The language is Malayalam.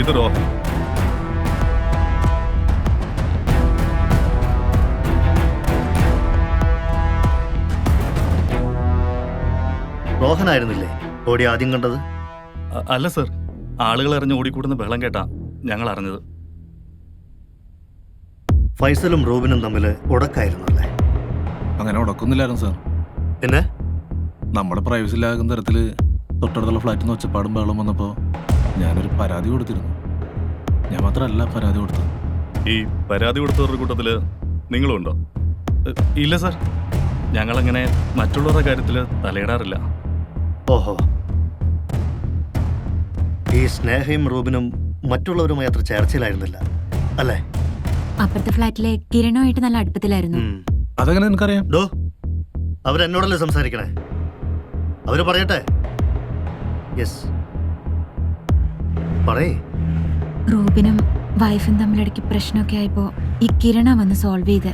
ഇത് റോഹൻ. റോഹനായിരുന്നില്ലേ ഓടി ആദ്യം കണ്ടത്? അല്ല സർ, ആളുകൾ അറിഞ്ഞ് ഓടിക്കൂടുന്ന ബഹളം കേട്ടാ ഞങ്ങൾ അറിഞ്ഞത്. ഫൈസലും റൂബിനും തമ്മിൽ ഉടക്കായിരുന്നല്ലേ? അങ്ങനെ ഉടക്കൊന്നുമില്ലായിരുന്നു സാർ. പിന്നെ നമ്മുടെ പ്രൈവസിലാകുന്ന തരത്തിൽ തൊട്ടടുത്തുള്ള ഫ്ലാറ്റിൽ നിന്ന് ഒച്ചപ്പാടും ബഹളം വന്നപ്പോൾ ഞാനൊരു പരാതി കൊടുത്തിരുന്നു. ഞാൻ മാത്രമല്ല പരാതി കൊടുത്തത്. ഈ പരാതി കൊടുത്തവരുടെ കൂട്ടത്തിൽ നിങ്ങളും ഉണ്ടോ? ഇല്ല സർ, ഞങ്ങളങ്ങനെ മറ്റുള്ളവരുടെ കാര്യത്തിൽ തലയിടാറില്ല. ഓഹോ, ഈ സ്നേഹയും റൂബിനും മറ്റുള്ളവരുമായി അത്ര ചേർച്ചയിലായിരുന്നില്ല അല്ലേ? അപ്പുറത്തെ ഫ്ലാറ്റിലെ കിരണുമായിട്ട് നല്ല അടുപ്പത്തിലായിരുന്നു. അതെങ്ങനെ നിനക്കറിയാം? ഡോ, അവരെന്നോടല്ലേ സംസാരിക്കണേ? അവര് പറയട്ടെ. യെസ്, പറയേ. റൂബിനും വൈഫും തമ്മിലിടയ്ക്ക് പ്രശ്നമൊക്കെ ആയപ്പോ ഈ കിരണ വന്ന് സോൾവ് ചെയ്ത്